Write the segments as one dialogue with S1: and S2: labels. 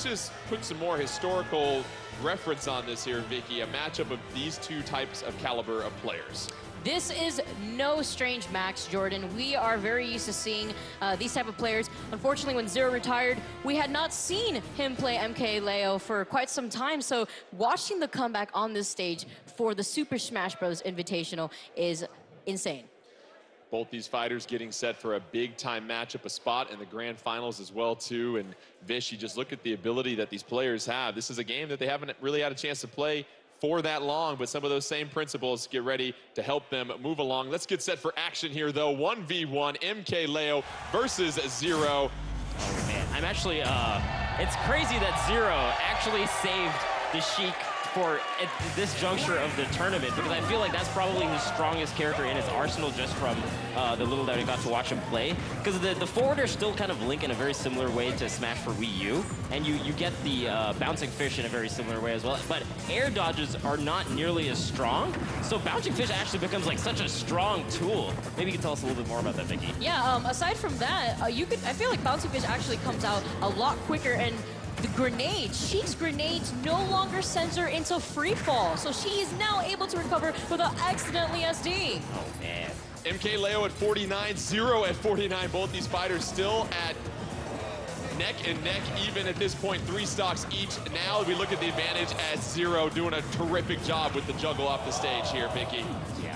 S1: let's just put some more historical reference on this here, Vicky, a matchup of these two types of caliber of players.
S2: This is no strange match, Jordan. We are very used to seeing these type of players. Unfortunately, when Zero retired, we had not seen him play MKLeo for quite some time. So watching the comeback on this stage for the Super Smash Bros. Invitational is insane.
S1: Both these fighters getting set for a big-time matchup, a spot in the grand finals as well, too. And Vish, you just look at the ability that these players have. This is a game that they haven't really had a chance to play for that long, but some of those same principles get ready to help them move along. Let's get set for action here, though. 1v1, MKLeo versus Zero.
S3: Oh, man. I'm actually, it's crazy that Zero actually saved the Sheik for at this juncture of the tournament, because I feel like that's probably his strongest character in his arsenal just from the little that we got to watch him play. Because the forwarders still kind of link in a very similar way to Smash for Wii U, and you get the bouncing fish in a very similar way as well. But air dodges are not nearly as strong, so bouncing fish actually becomes like such a strong tool. Maybe you can tell us a little bit more about that, Vicky.
S2: Yeah, aside from that, I feel like bouncing fish actually comes out a lot quicker, and the grenades, Sheik's grenades no longer sends her into free fall, so she is now able to recover without accidentally SD.
S3: Oh, man.
S1: MKLeo at 49, Zero at 49. Both these fighters still at neck and neck, even at this point, 3 stocks each. Now we look at the advantage as Zero doing a terrific job with the juggle off the stage here, Vicky.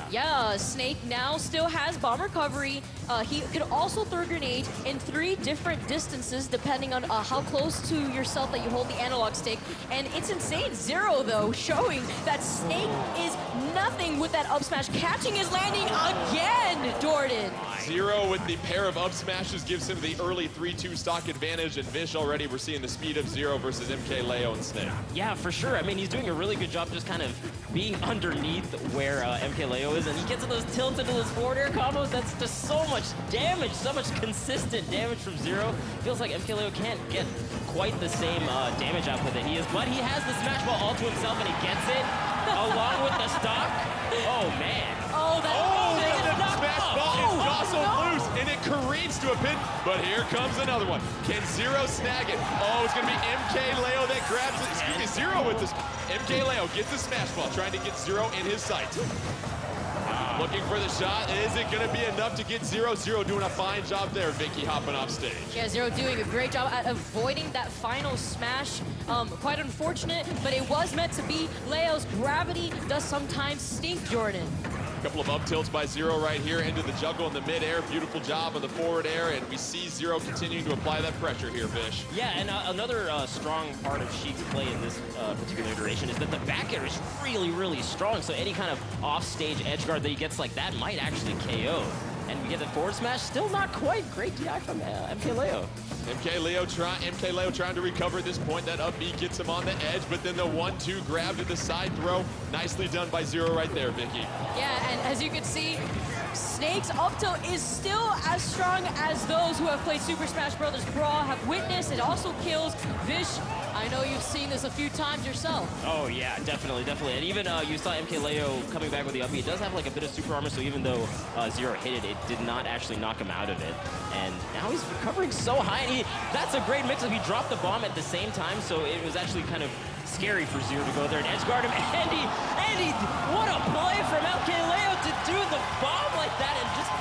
S2: Yeah, Snake now still has bomb recovery. He could also throw grenades in 3 different distances depending on how close to yourself that you hold the analog stick. And it's insane. Zero, though, showing that Snake is nothing with that up smash. Catching his landing again, Jordan.
S1: Zero with the pair of up smashes gives him the early 3-2 stock advantage. And Vish, already we're seeing the speed of Zero versus MKLeo and Snake.
S3: Yeah, for sure. I mean, he's doing a really good job just kind of being underneath where MKLeo is, and he gets those tilts into those forward air combos. That's just so much damage, so much consistent damage from Zero. Feels like MKLeo can't get quite the same damage output that he is, but he has the Smash Ball all to himself, and he gets it along with the stock. Oh, man.
S2: Oh, that
S1: Smash Ball is jostled loose, and it careens to a pin, but here comes another one. Can Zero snag it? Oh, it's gonna be MKLeo that grabs it. Excuse me, Zero with this. MKLeo gets the Smash Ball, trying to get Zero in his sights. Looking for the shot. Is it gonna be enough to get Zero? Zero doing a fine job there, Vicky, hopping off stage.
S2: Yeah, Zero doing a great job at avoiding that final smash. Quite unfortunate, but it was meant to be. Leo's gravity does sometimes stink, Jordan.
S1: A couple of up tilts by Zero right here into the juggle in the mid-air. Beautiful job on the forward air, and we see Zero continuing to apply that pressure here, Vish.
S3: Yeah, and another strong part of Sheik's play in this particular iteration is that the back air is really, really strong, so any kind of off-stage edge guard that he gets like that might actually KO. And we get the forward smash, still not quite great DI from MKLeo.
S1: MKLeo trying to recover at this point. That up B gets him on the edge, but then the 1-2 grab to the side throw. Nicely done by Zero right there, Vicky.
S2: Yeah, and as you can see, Snake's up tilt is still as strong as those who have played Super Smash Bros. Brawl have witnessed. It also kills. Vish, I know you've seen this a few times yourself.
S3: Oh yeah, definitely, definitely. And even you saw MKLeo coming back with the up B. It does have like a bit of super armor, so even though Zero hit it, it did not actually knock him out of it. And now he's recovering so high, and that's a great mix-up. He dropped the bomb at the same time, so it was actually kind of scary for Zero to go there and edge guard him. And he, what a play from MKLeo to do the bomb like that, and just,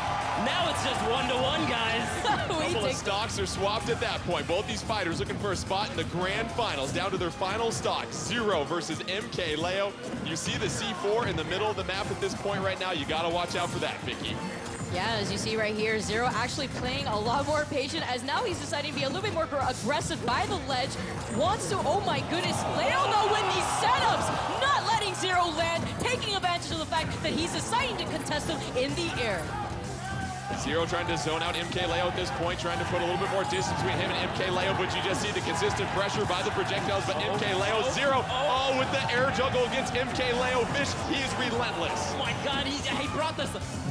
S3: now it's just 1-to-1, guys.
S1: A couple of stocks are swapped at that point. Both these fighters looking for a spot in the grand finals, down to their final stock. Zero versus MKLeo. You see the C4 in the middle of the map at this point right now. You gotta watch out for that, Vicky.
S2: Yeah, as you see right here, Zero actually playing a lot more patient, as now he's deciding to be a little bit more aggressive by the ledge. Wants to, oh my goodness, Leo though with these setups, not letting Zero land, taking advantage of the fact that he's deciding to contest him in the air.
S1: Zero trying to zone out MKLeo at this point, trying to put a little bit more distance between him and MKLeo, but you just see the consistent pressure by the projectiles, but MKLeo, Zero, with the air juggle against MKLeo. Vish, he is relentless.
S3: Oh my God, he brought this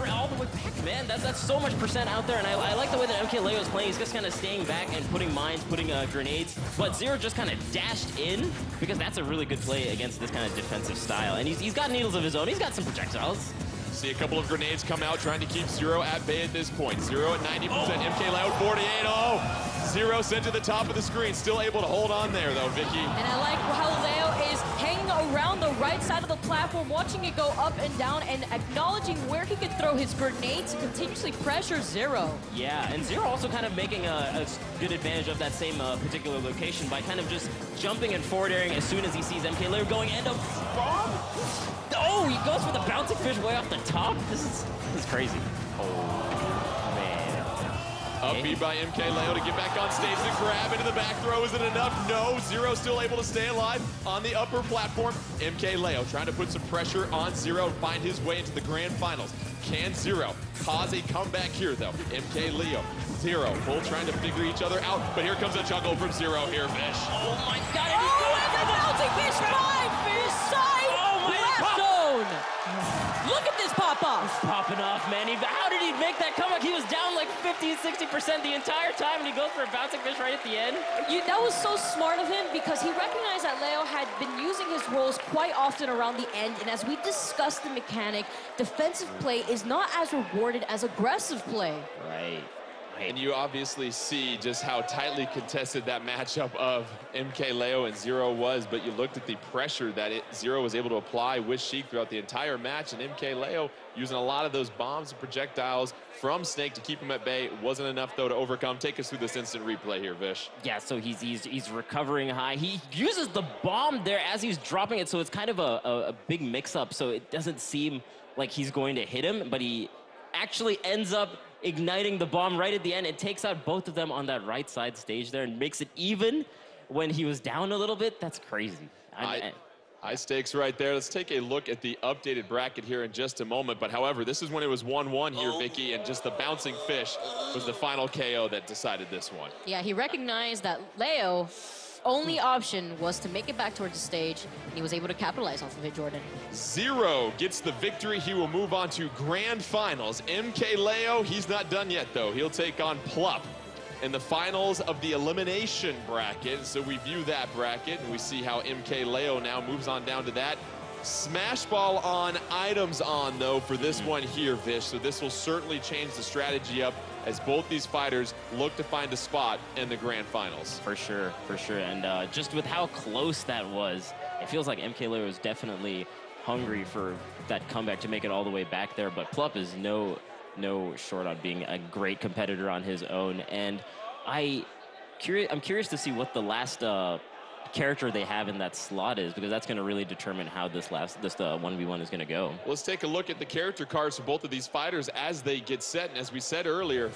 S3: all the way back, man. That's so much percent out there, and I like the way that MKLeo is playing. He's just kind of staying back and putting mines, putting grenades, but Zero just kind of dashed in, because that's a really good play against this kind of defensive style. And he's got needles of his own. He's got some projectiles.
S1: See a couple of grenades come out, trying to keep Zero at bay at this point. Zero at 90%, MKLeo at 48. Zero sent to the top of the screen. Still able to hold on there, though, Vicky.
S2: And I like how Leo is hanging around the right side of the platform, watching it go up and down, and acknowledging where he could throw his grenades to continuously pressure Zero.
S3: Yeah, and Zero also kind of making a good advantage of that same particular location by kind of just jumping and forward airing as soon as he sees MK Leo going end up bomb. Oh, he goes for the bouncing fish way off the top. This is crazy. Oh, man.
S1: Up B by MK Leo to get back on stage to grab into the back throw. Is it enough? No. Zero still able to stay alive on the upper platform. MK Leo trying to put some pressure on Zero, find his way into the grand finals. Can Zero cause a comeback here, though? MK Leo, Zero, both trying to figure each other out. But here comes a juggle from Zero here, Fish.
S3: Oh, my God.
S2: Oh, and the bouncing fish by Fish side grab zone. Look at this pop-off.
S3: Popping off, man. How did he make that comeback? He was down like 50, 60% the entire time, and he goes for a bouncing fish right at the end.
S2: That was so smart of him because he recognized that Leo had been using his rolls quite often around the end, and as we discussed the mechanic, defensive play is not as rewarded as aggressive play.
S3: Right.
S1: And you obviously see just how tightly contested that matchup of MK Leo and Zero was, but you looked at the pressure that Zero was able to apply with Sheik throughout the entire match, and MK Leo using a lot of those bombs and projectiles from Snake to keep him at bay. Wasn't enough, though, to overcome. Take us through this instant replay here, Vish.
S3: Yeah, so he's recovering high. He uses the bomb there as he's dropping it, so it's kind of a big mix-up, so it doesn't seem like he's going to hit him, but he actually ends up igniting the bomb right at the end. It takes out both of them on that right side stage there and makes it even when he was down a little bit. That's crazy.
S1: High stakes right there. Let's take a look at the updated bracket here in just a moment. But however, this is when it was 1-1 here, Vicky, and just the bouncing fish was the final KO that decided this one.
S2: Yeah, he recognized that Leo only option was to make it back towards the stage, and he was able to capitalize off of it, Jordan.
S1: Zero gets the victory. He will move on to grand finals. MK Leo, he's not done yet, though. He'll take on Plup in the finals of the elimination bracket. So we view that bracket, and we see how MK Leo now moves on down to that. Smash ball on, items on, though, for this one here, Vish. So this will certainly change the strategy up as both these fighters look to find a spot in the grand finals.
S3: For sure, for sure. And just with how close that was, it feels like MK Leo is definitely hungry for that comeback to make it all the way back there. But Plup is no short on being a great competitor on his own. And I'm curious to see what the last character they have in that slot is, because that's going to really determine how this 1v1 is going to go.
S1: Let's take a look at the character cards for both of these fighters as they get set. And as we said earlier,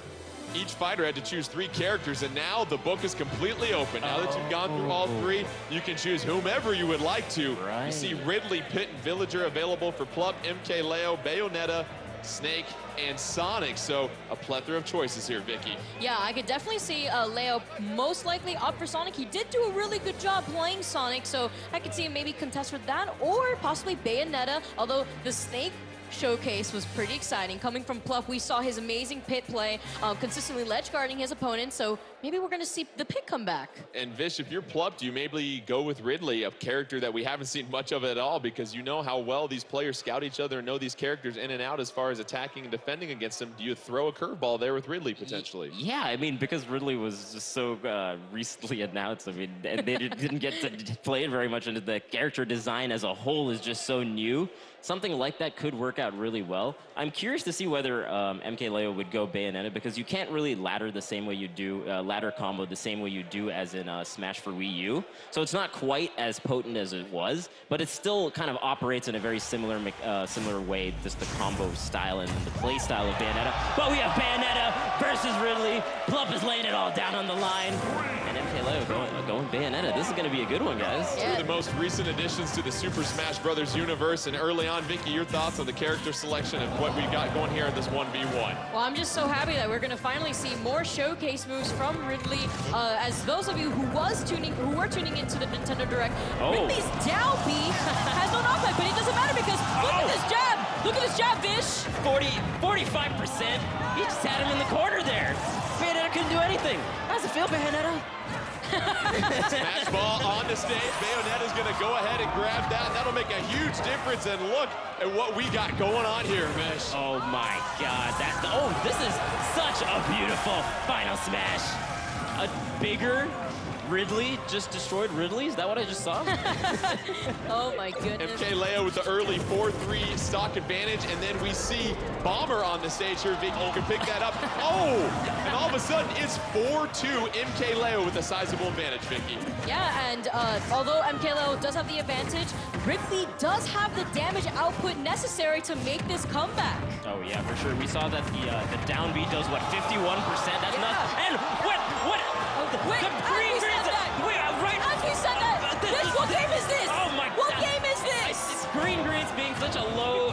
S1: each fighter had to choose 3 characters, and now the book is completely open. Now that you've gone through all 3, you can choose whomever you would like to.
S3: Right.
S1: You see Ridley, Pit, and Villager available for Plup, MK Leo, Bayonetta, Snake, and Sonic. So a plethora of choices here, Vicky.
S2: Yeah, I could definitely see Leo most likely opt for Sonic. He did do a really good job playing Sonic, so I could see him maybe contest for that, or possibly Bayonetta, although the Snake showcase was pretty exciting. Coming from Plup, we saw his amazing pit play, consistently ledge guarding his opponent, so maybe we're going to see the pit come back.
S1: And Vish, if you're Plup, do you maybe go with Ridley, a character that we haven't seen much of at all, because you know how well these players scout each other and know these characters in and out as far as attacking and defending against them? Do you throw a curveball there with Ridley, potentially?
S3: Yeah, I mean, because Ridley was just so recently announced, I mean, and they didn't get to play it very much, and the character design as a whole is just so new. Something like that could work out really well. I'm curious to see whether MK Leo would go Bayonetta, because you can't really ladder the same way you do, ladder combo the same way you do as in Smash for Wii U. So it's not quite as potent as it was, but it still kind of operates in a very similar way, just the combo style and the play style of Bayonetta. But we have Bayonetta versus Ridley. Plup is laying it all down on the line. And MK Leo going Bayonetta. This is going to be a good one, guys.
S2: Yeah.
S1: Two of the most recent additions to the Super Smash Bros. Universe, and early on, Vicky, your thoughts on the character selection and what we got going here in this 1v1?
S2: Well, I'm just so happy that we're going to finally see more showcase moves from Ridley. As those of you who were tuning into the Nintendo Direct, Ridley's down B has no knockback, but it doesn't matter because look at this jab! Look at this jab, Vish!
S3: 45%. He just had him in the corner there. Bayonetta couldn't do anything. How's it feel, Bayonetta?
S1: Smash ball on the stage. Bayonetta's going to go ahead and grab that. That'll make a huge difference. And look at what we got going on here, Vish.
S3: Oh my God! This is such a beautiful final smash. a bigger Ridley just destroyed Ridley? Is that what I just saw?
S2: Oh my goodness.
S1: MK Leo with the early 4-3 stock advantage, and then we see Bomber on the stage here. Vicky, you can pick that up. Oh, and all of a sudden it's 4-2 MK Leo with a sizable advantage, Vicky.
S2: Yeah, and although MK Leo does have the advantage, Ridley does have the damage output necessary to make this comeback.
S3: Oh yeah, for sure. We saw that the down B does what, 51%? That's nuts. And what?
S2: Wait,
S3: The green
S2: Anthony
S3: green
S2: said that.
S3: wait, right.
S2: Anthony said that. What game is this?
S3: Oh my
S2: What
S3: God.
S2: game is this?
S3: Green Green's being such a low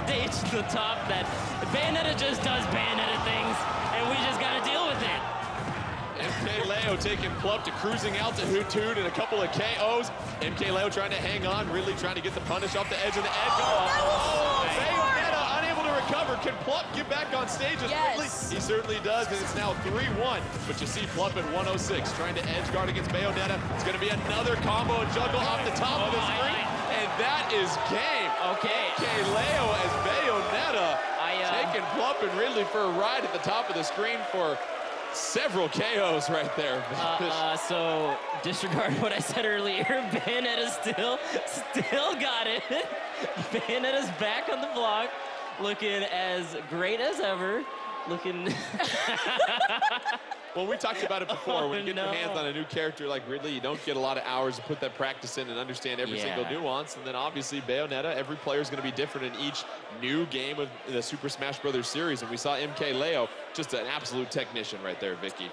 S3: stage to the top that Bayonetta just does Bayonetta things, and we just gotta deal with it.
S1: MK Leo taking Plup to cruising altitude and a couple of KOs. MK Leo trying to hang on, really trying to get the punish off the edge of the edge.
S2: that was so
S1: Bayonetta unable to recover. Can Plup get back on stage as quickly?
S2: Yes.
S1: He certainly does, and it's now 3-1. But you see Plup at 106 trying to edge guard against Bayonetta. It's going to be another combo and juggle off the top of the screen, and that is game.
S3: Okay.
S1: MK Leo as Bayonetta taking Plup and Ridley for a ride at the top of the screen for several KOs right there.
S3: So disregard what I said earlier. Bayonetta still got it. Bayonetta's back on the block, looking as great as ever. Looking.
S1: Well, we talked about it before. When you get
S3: no.
S1: your hands on a new character like Ridley, you don't get a lot of hours to put that practice in and understand every single nuance. And then obviously Bayonetta, every player is going to be different in each new game of the Super Smash Brothers series. And we saw MK Leo, just an absolute technician right there, Vicky.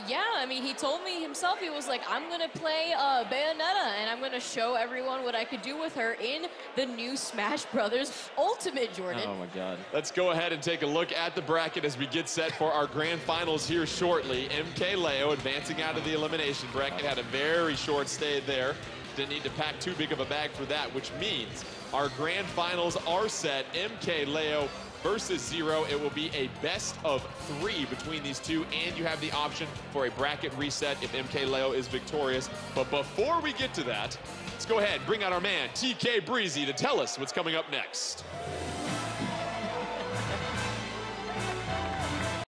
S2: Yeah, I mean, he told me himself, he was like, I'm gonna play Bayonetta, and I'm gonna show everyone what I could do with her in the new Smash Brothers Ultimate, Jordan.
S3: Oh my God.
S1: Let's go ahead and take a look at the bracket as we get set for our grand finals here shortly. MK Leo advancing out of the elimination bracket, had a very short stay there. Didn't need to pack too big of a bag for that, which means our grand finals are set. MK Leo versus Zero. It will be a best of 3 between these two, and you have the option for a bracket reset if MK Leo is victorious. But before we get to that, let's go ahead and bring out our man, TK Breezy, to tell us what's coming up next.